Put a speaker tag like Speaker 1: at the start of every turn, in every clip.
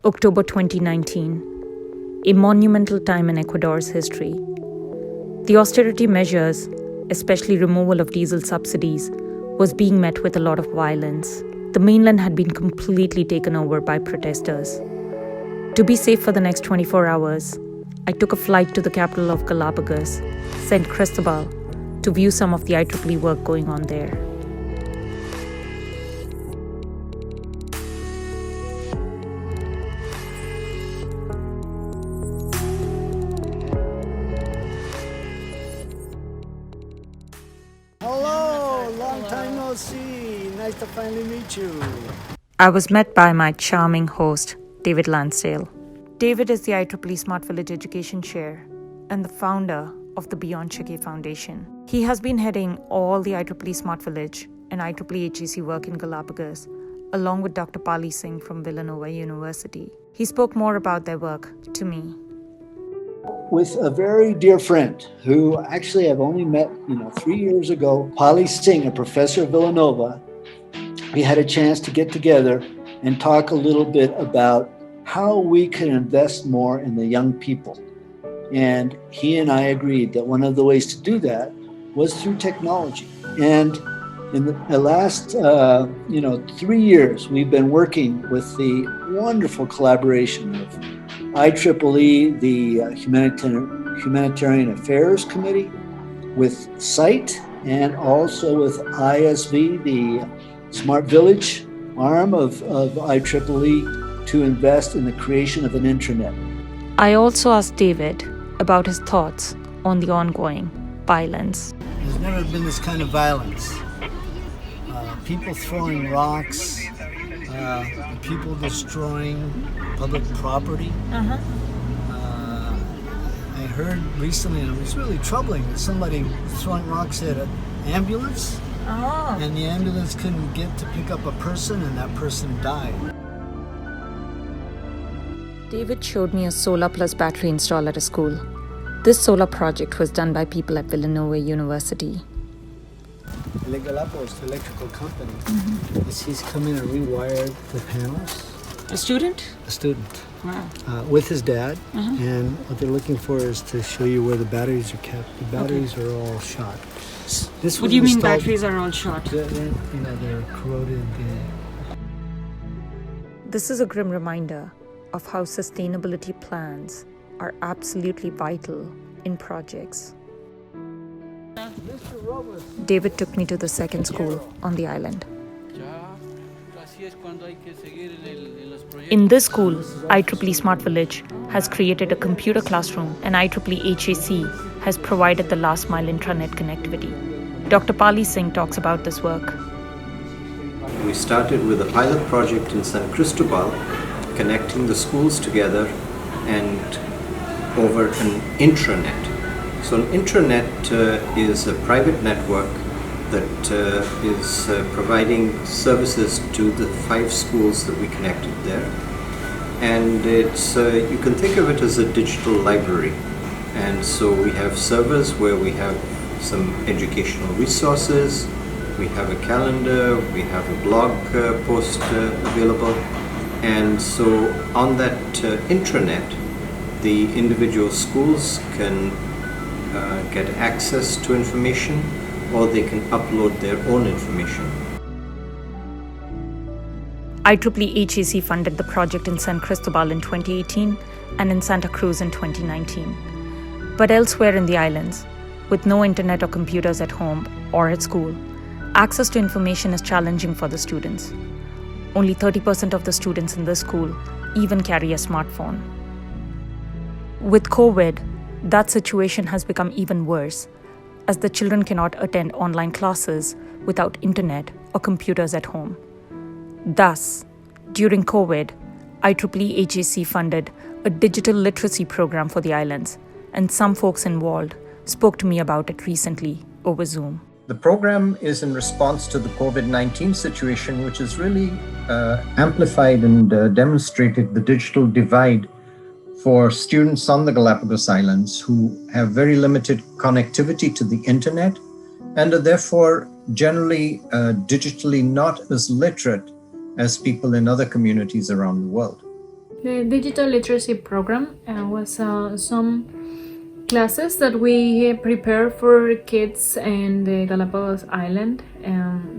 Speaker 1: October 2019, a monumental time in Ecuador's history. The austerity measures, especially removal of diesel subsidies, was being met with a lot of violence. The mainland had been completely taken over by protesters. To be safe for the next 24 hours, I took a flight to the capital of Galapagos, St. Cristobal, to view some of the IEEE work going on there.
Speaker 2: Hello, long time no see. Nice to finally meet you.
Speaker 1: I was met by my charming host, David Landsdale. David is the IEEE Smart Village Education Chair and the founder of the Beyond Chacay Foundation. He has been heading all the IEEE Smart Village and IEEE HAC work in Galapagos, along with Dr. Pali Singh from Villanova University. He spoke more about their work to me.
Speaker 2: With a very dear friend who actually I've only met 3 years ago, Pali Singh, a professor at Villanova. We had a chance to get together and talk a little bit about how we can invest more in the young people. And he and I agreed that one of the ways to do that was through technology. And in the last 3 years, we've been working with the wonderful collaboration of IEEE, the Humanitarian Affairs Committee, with SITE, and also with ISV, the Smart Village arm of IEEE, to invest in the creation of an intranet.
Speaker 1: I also asked David about his thoughts on the ongoing violence.
Speaker 2: There's never been this kind of violence. People throwing rocks, people destroying public property. I heard recently, and it was really troubling, that somebody throwing rocks at an ambulance, and the ambulance couldn't get to pick up a person, and that person died.
Speaker 1: David showed me a solar plus battery install at a school. This solar project was done by people at Villanova University.
Speaker 2: Galapagos, the electrical company, he's come in and rewired the panels.
Speaker 1: A student?
Speaker 2: A student.
Speaker 1: Wow.
Speaker 2: With his dad, and what they're looking for is to show you where the batteries are kept. The batteries are all shot.
Speaker 1: What do you mean batteries are all shot?
Speaker 2: They're corroded.
Speaker 1: This is a grim reminder of how sustainability plans are absolutely vital in projects. David took me to the second school on the island. In this school, IEEE Smart Village has created a computer classroom, and IEEE HAC has provided the last mile intranet connectivity. Dr. Pali Singh talks about this work.
Speaker 3: We started with a pilot project in San Cristobal, connecting the schools together and over an intranet. So an intranet is a private network that is providing services to the 5 schools that we connected there. And it's you can think of it as a digital library. And so we have servers where we have some educational resources, we have a calendar, we have a blog post available. And so on that intranet, the individual schools can get access to information, or they can upload their own information.
Speaker 1: IEEE HAC funded the project in San Cristobal in 2018 and in Santa Cruz in 2019. But elsewhere in the islands, with no internet or computers at home or at school, access to information is challenging for the students. Only 30% of the students in this school even carry a smartphone. With COVID, that situation has become even worse, as the children cannot attend online classes without internet or computers at home. Thus, during COVID, IEEE HAC funded a digital literacy program for the islands, and some folks involved spoke to me about it recently over Zoom.
Speaker 4: The program is in response to the COVID-19 situation, which has really amplified and demonstrated the digital divide for students on the Galapagos Islands who have very limited connectivity to the internet and are therefore generally digitally not as literate as people in other communities around the world.
Speaker 5: The digital literacy program was some classes that we prepared for kids in the Galapagos Island.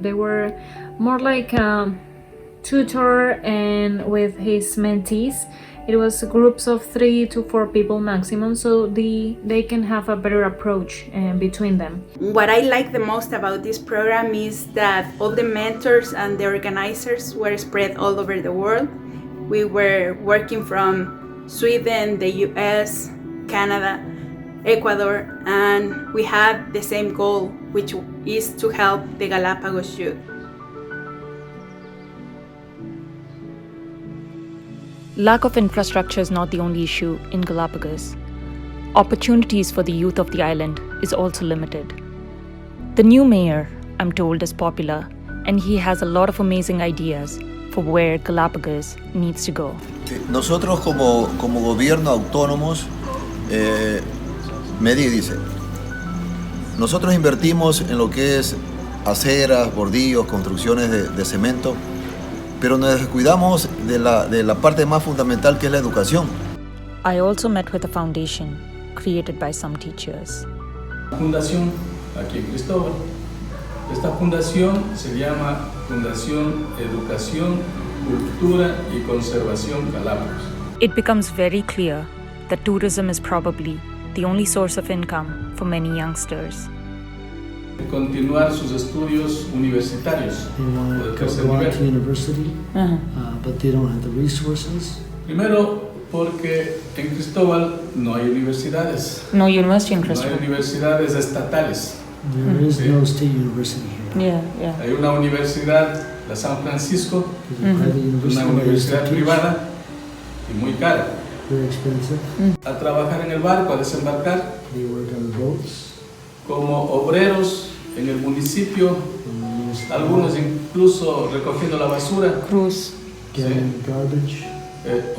Speaker 5: They were more like a tutor and with his mentees. It was groups of 3 to 4 people maximum, so they can have a better approach between them.
Speaker 6: What I like the most about this program is that all the mentors and the organizers were spread all over the world. We were working from Sweden, the US, Canada, Ecuador, and we had the same goal, which is to help the Galapagos youth.
Speaker 1: Lack of infrastructure is not the only issue in Galapagos. Opportunities for the youth of the island is also limited. The new mayor, I'm told, is popular, and he has a lot of amazing ideas for where Galapagos needs to go.
Speaker 7: Nosotros como gobierno autónomos, Medi dice, nosotros invertimos en lo que es aceras, bordillos, construcciones de cemento, pero nos descuidamos de la parte más fundamental que es la educación.
Speaker 1: I also met with a foundation created by some teachers.
Speaker 8: Fundación aquí en Cristóbal. Esta fundación se llama Fundación Educación, Cultura y Conservación Galápagos.
Speaker 1: It becomes very clear that tourism is probably the only source of income for many youngsters.
Speaker 8: Continuar sus estudios universitarios.
Speaker 2: They want to go on to university, but they don't have the resources.
Speaker 8: Primero, porque en Cristóbal no hay universidades.
Speaker 1: No university in
Speaker 8: No hay
Speaker 1: Cristobal.
Speaker 8: universidades estatales.
Speaker 2: There is no state university here.
Speaker 1: Yeah.
Speaker 8: Hay una universidad, la San Francisco,
Speaker 2: There's a private
Speaker 8: una
Speaker 2: university that is
Speaker 8: universidad
Speaker 2: to teach,
Speaker 8: privada y muy cara.
Speaker 2: very expensive.
Speaker 8: A trabajar en el barco, a desembarcar
Speaker 2: They work on boats.
Speaker 8: como obreros en el municipio, algunos incluso recogiendo la basura,
Speaker 1: Cruise.
Speaker 2: Getting garbage.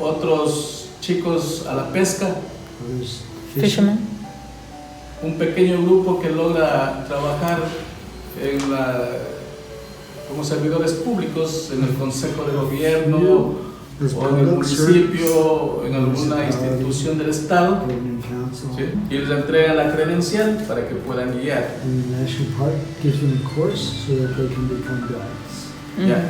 Speaker 8: Otros chicos a la pesca,
Speaker 2: Others
Speaker 1: Fishermen.
Speaker 8: un pequeño grupo que logra trabajar como servidores públicos en el Consejo de Gobierno
Speaker 2: As
Speaker 8: o en el
Speaker 2: public
Speaker 8: municipio, en alguna institución del Estado,
Speaker 2: Government council.
Speaker 8: ¿sí? Y les entregan la credencial para que puedan guiar.
Speaker 2: And the National Park gives them a course so that they can become guides.
Speaker 8: ¿Ya?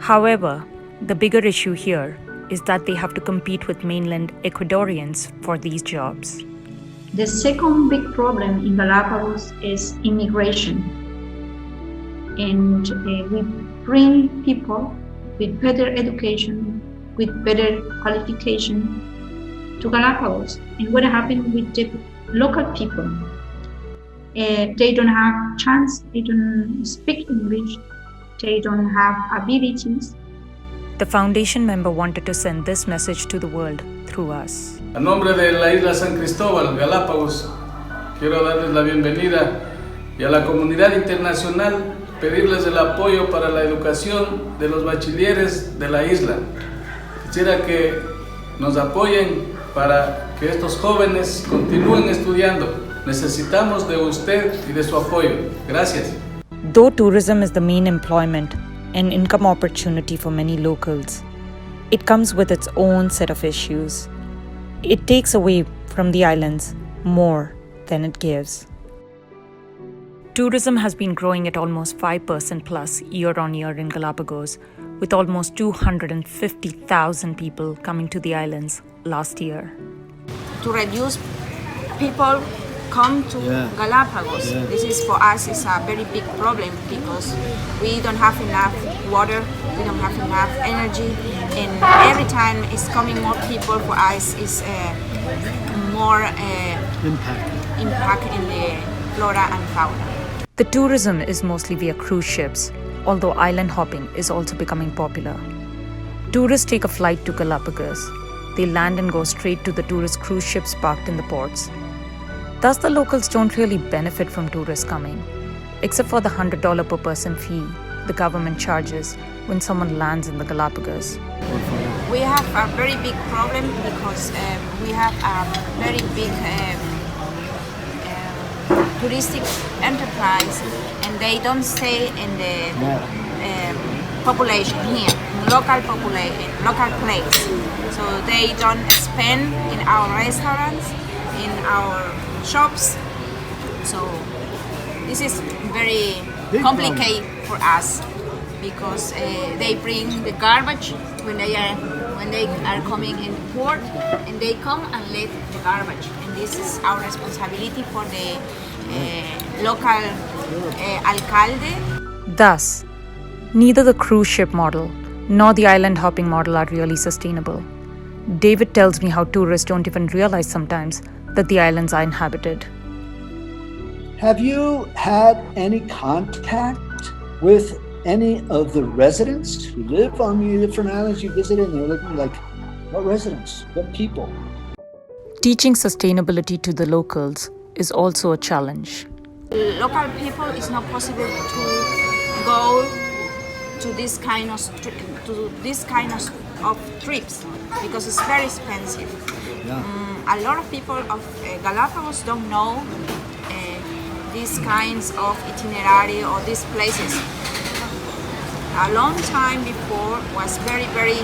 Speaker 1: However, the bigger issue here is that they have to compete with mainland Ecuadorians for these jobs.
Speaker 9: The second big problem in Galapagos is immigration. And we bring people with better education, with better qualification to Galapagos. And what happened with the local people? They don't have chance, they don't speak English, they don't have abilities.
Speaker 1: The foundation member wanted to send this message to the world through us.
Speaker 8: A nombre de la isla San Cristóbal, Galápagos, quiero darles la bienvenida y a la comunidad internacional pedirles el apoyo para la educación de los bachilleres de la isla. Quisiera que nos apoyen para que estos jóvenes continúen estudiando. Necesitamos de usted y de su apoyo. Gracias.
Speaker 1: Though tourism is the main employment and income opportunity for many locals, it comes with its own set of issues. It takes away from the islands more than it gives. Tourism has been growing at almost 5% plus year on year in Galapagos, with almost 250,000 people coming to the islands last year.
Speaker 10: To reduce people come to Galapagos. This is for us is a very big problem because we don't have enough water, we don't have enough energy, and every time it's coming more people for us is more impact in the flora and fauna.
Speaker 1: The tourism is mostly via cruise ships, although island hopping is also becoming popular. Tourists take a flight to Galapagos. They land and go straight to the tourist cruise ships parked in the ports. Thus, the locals don't really benefit from tourists coming, except for the $100 per person fee the government charges when someone lands in the Galapagos.
Speaker 10: We have a very big problem because we have a very big touristic enterprise, and they don't stay in the population here, in local place. So they don't spend in our restaurants, in our shops. So this is very complicated for us because they bring the garbage when they are coming in the port, and they come and leave the garbage. And this is our responsibility for the local alcalde.
Speaker 1: Thus, neither the cruise ship model nor the island hopping model are really sustainable. David tells me how tourists don't even realize sometimes that the islands are inhabited.
Speaker 2: Have you had any contact with any of the residents who live on the different islands you visited? And they're looking like, what residents? What people?
Speaker 1: Teaching sustainability to the locals is also a challenge.
Speaker 10: Local people, it's not possible to go to this kind of trips because it's very expensive. A lot of people of Galapagos don't know these kinds of itinerary or these places. A long time before was very, very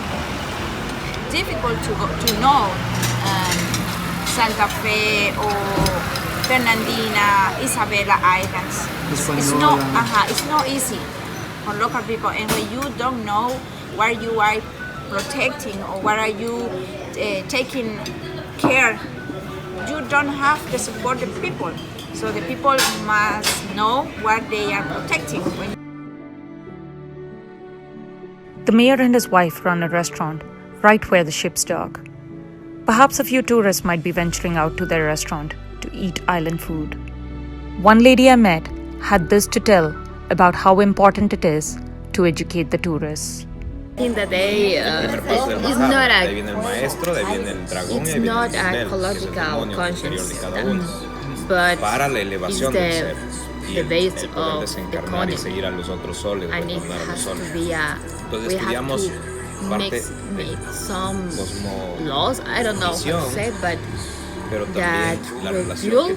Speaker 10: difficult to know Santa Fe or Fernandina, Isabela Islands. It's not easy for local people, and when you don't know where you are protecting or where are you taking care, you don't have to support the people. So the people must know what they are protecting.
Speaker 1: The mayor and his wife run a restaurant right where the ships dock. Perhaps a few tourists might be venturing out to their restaurant to eat island food. One lady I met had this to tell about how important it is to educate the tourists.
Speaker 11: In the day, it's not a ecological conscience, but it's the base of the economy, and it has to be we have to make some laws, I don't know how to say, but that reveal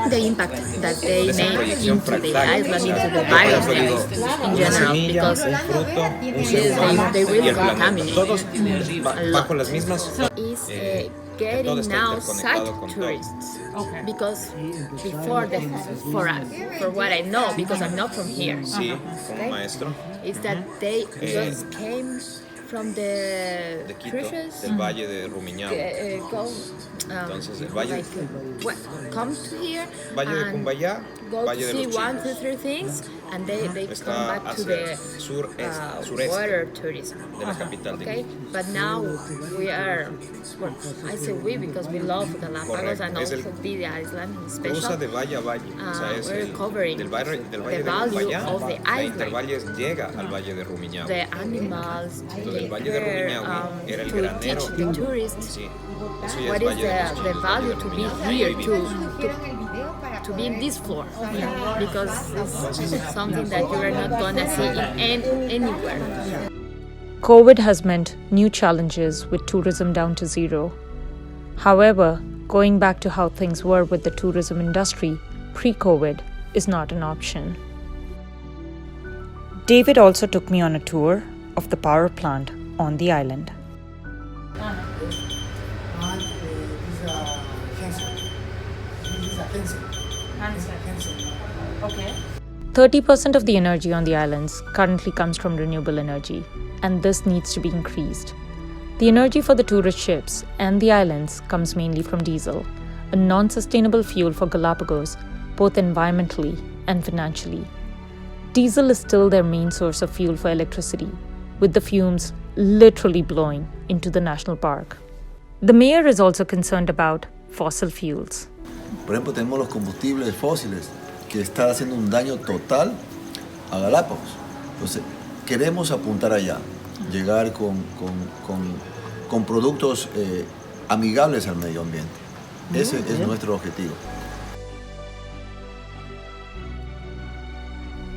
Speaker 11: the impact that they make into the island, into the environment in general, because they really contaminate a lot. Is getting now site tourists, because before for what I know, because I'm not from here, is that they just came from the cruises,
Speaker 12: del Valle de Rumiñahui.
Speaker 11: Entonces el valle come to here and go to see 1, 2, 3 things, and they come back to the water tourism.
Speaker 12: De la capital.
Speaker 11: Okay, but now we are, well, I say we because we love Galapagos and also the island special.
Speaker 12: De valle a valle.
Speaker 11: We're covering the value of the island.
Speaker 12: Llega al Valle de Rumiñahui.
Speaker 11: The animals,
Speaker 12: el Valle de Rumiñahui era el
Speaker 11: to teach the tourists what is the value to be here, to be in this floor, because it's something that you are not gonna see anywhere.
Speaker 1: COVID has meant new challenges with tourism down to zero. However, going back to how things were with the tourism industry pre-COVID is not an option. David also took me on a tour of the power plant on the island. 30% of the energy on the islands currently comes from renewable energy, and this needs to be increased. The energy for the tourist ships and the islands comes mainly from diesel, a non-sustainable fuel for Galapagos, both environmentally and financially. Diesel is still their main source of fuel for electricity, with the fumes literally blowing into the national park. The mayor is also concerned about fossil fuels.
Speaker 7: Por ejemplo, tenemos los combustibles fósiles que está haciendo un daño total a Galápagos. Entonces, queremos apuntar allá, llegar con productos amigables al medio ambiente. Ese es nuestro objetivo.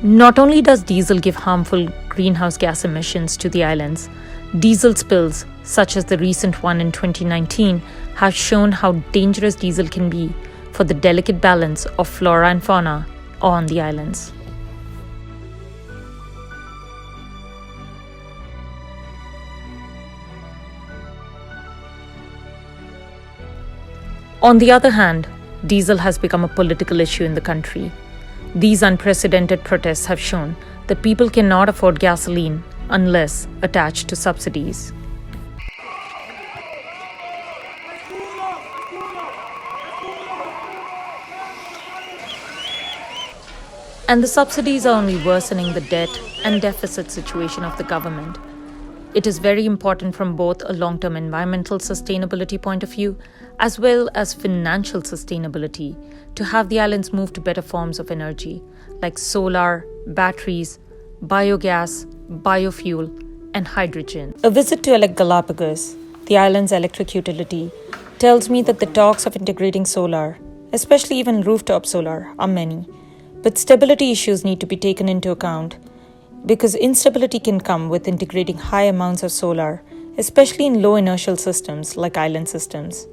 Speaker 1: Not only does diesel give harmful greenhouse gas emissions to the islands, diesel spills, such as the recent one in 2019, have shown how dangerous diesel can be for the delicate balance of flora and fauna on the islands. On the other hand, diesel has become a political issue in the country. These unprecedented protests have shown that people cannot afford gasoline unless attached to subsidies. And the subsidies are only worsening the debt and deficit situation of the government. It is very important from both a long-term environmental sustainability point of view as well as financial sustainability to have the islands move to better forms of energy like solar, batteries, biogas, biofuel, and hydrogen. A visit to Galapagos, the island's electric utility, tells me that the talks of integrating solar, especially even rooftop solar, are many. But stability issues need to be taken into account because instability can come with integrating high amounts of solar, especially in low inertial systems like island systems.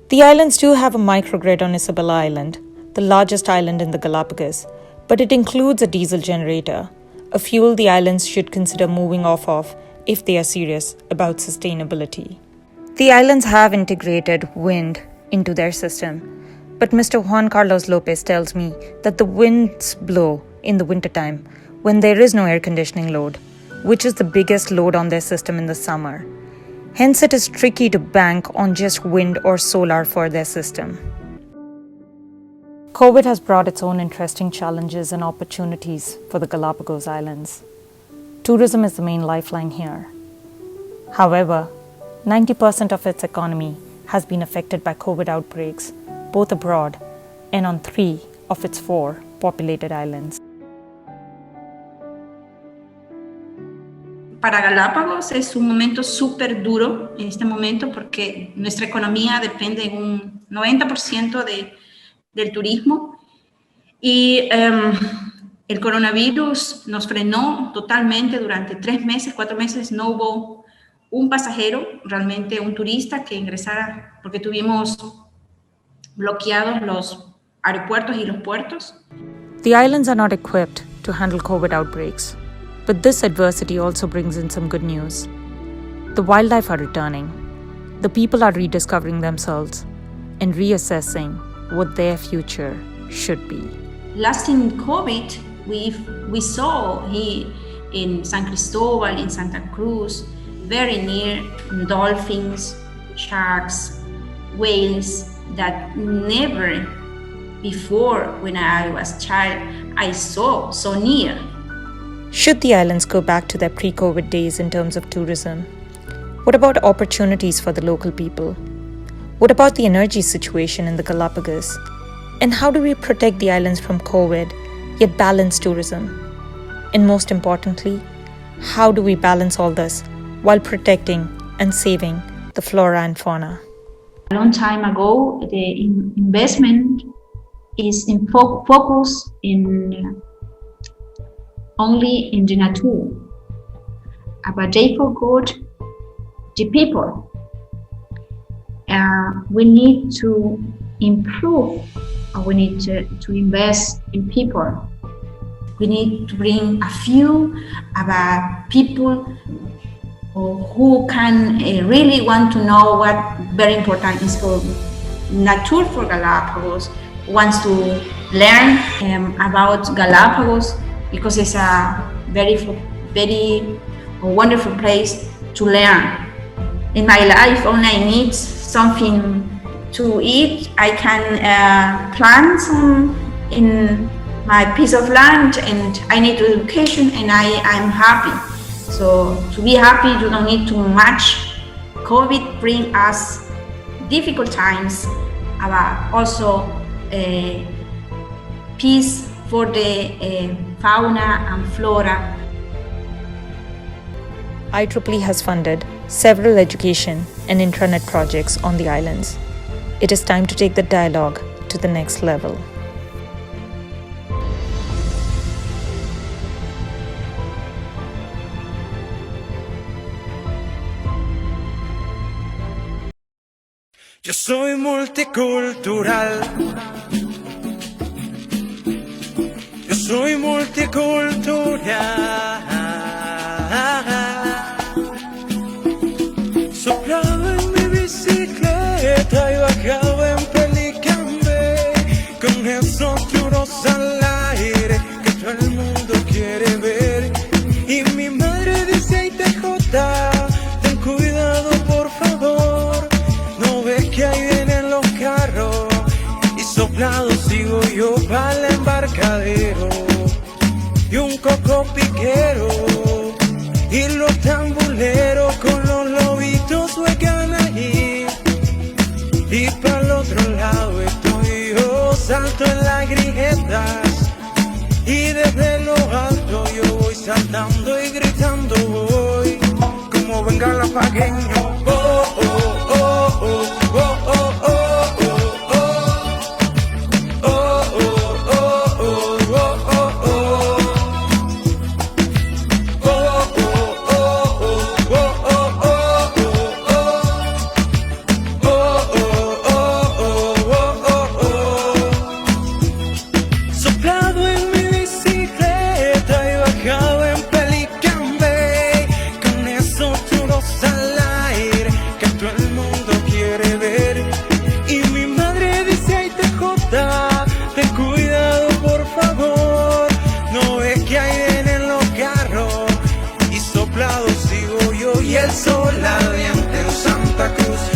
Speaker 1: The islands do have a microgrid on Isabella Island, the largest island in the Galapagos, but it includes a diesel generator, a fuel the islands should consider moving off of if they are serious about sustainability. The islands have integrated wind into their system, but Mr. Juan Carlos Lopez tells me that the winds blow in the wintertime when there is no air conditioning load, which is the biggest load on their system in the summer. Hence, it is tricky to bank on just wind or solar for their system. COVID has brought its own interesting challenges and opportunities for the Galapagos Islands. Tourism is the main lifeline here. However, 90% of its economy has been affected by COVID outbreaks, both abroad and on 3 of its 4 populated islands.
Speaker 9: Para Galápagos es un momento súper duro en este momento porque nuestra economía depende en un 90% del turismo y el coronavirus nos frenó totalmente durante 3 meses, 4 meses. No hubo un pasajero, realmente un turista que ingresara porque tuvimos bloqueados los aeropuertos y los puertos.
Speaker 1: The islands are not equipped to handle COVID outbreaks. But this adversity also brings in some good news. The wildlife are returning. The people are rediscovering themselves and reassessing what their future should be.
Speaker 9: Last in COVID, we saw here in San Cristobal, in Santa Cruz, very near dolphins, sharks, whales that never before when I was a child I saw so near.
Speaker 1: Should the islands go back to their pre-COVID days in terms of tourism? What about opportunities for the local people? What about the energy situation in the Galapagos? And how do we protect the islands from COVID, yet balance tourism? And most importantly, how do we balance all this while protecting and saving the flora and fauna?
Speaker 9: A long time ago, the investment is in focus in only in the nature, but they forgot the people. We need to improve, we need to invest in people. We need to bring a few about people who can really want to know what very important is for nature for Galapagos, wants to learn about Galapagos, because it's a very wonderful place to learn. In my life, only I need something to eat. I can plant some in my piece of land, and I need education, and I'm happy. So to be happy, you don't need too much. COVID bring us difficult times, but also peace for the fauna and flora.
Speaker 1: IEEE has funded several education and intranet projects on the islands. It is time to take the dialogue to the next level.
Speaker 13: Yo soy multicultural. Yo soy multicultural. Soplado en mi bicicleta y bajado en Pelicambe, con esos churros al aire que todo el mundo quiere ver. Y mi madre dice: "Ay, TJ, ten cuidado por favor, no ves que ahí vienen los carros". Y soplado sigo yo para el embarcadero y un coco piquero y los tambuleros con los lobitos juegan ahí. Y para el otro lado estoy yo, salto en las grietas y desde lo alto yo voy saltando y gritando voy, como venga la pagueño. Oh, oh, oh, oh, oh, oh, oh, oh.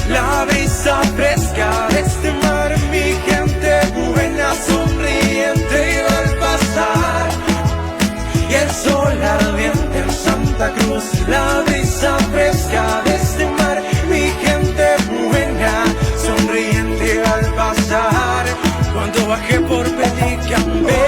Speaker 13: La brisa fresca de este mar, mi gente buena, sonriente iba al pasar. Y el sol ardiente en Santa Cruz, la brisa fresca de este mar, mi gente buena, sonriente iba al pasar. Cuando bajé por Pelicambe,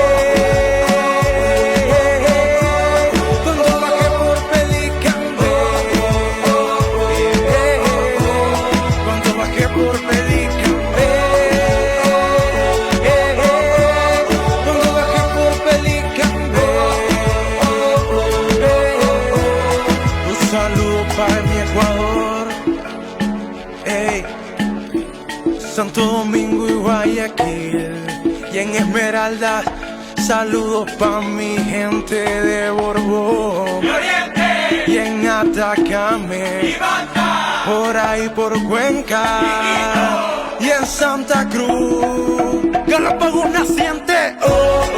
Speaker 13: Santo Domingo y Guayaquil, y en Esmeralda, saludos pa' mi gente de Borbón, y en Atacame, por ahí por Cuenca, y en Santa Cruz, Galapagos naciente. Oh.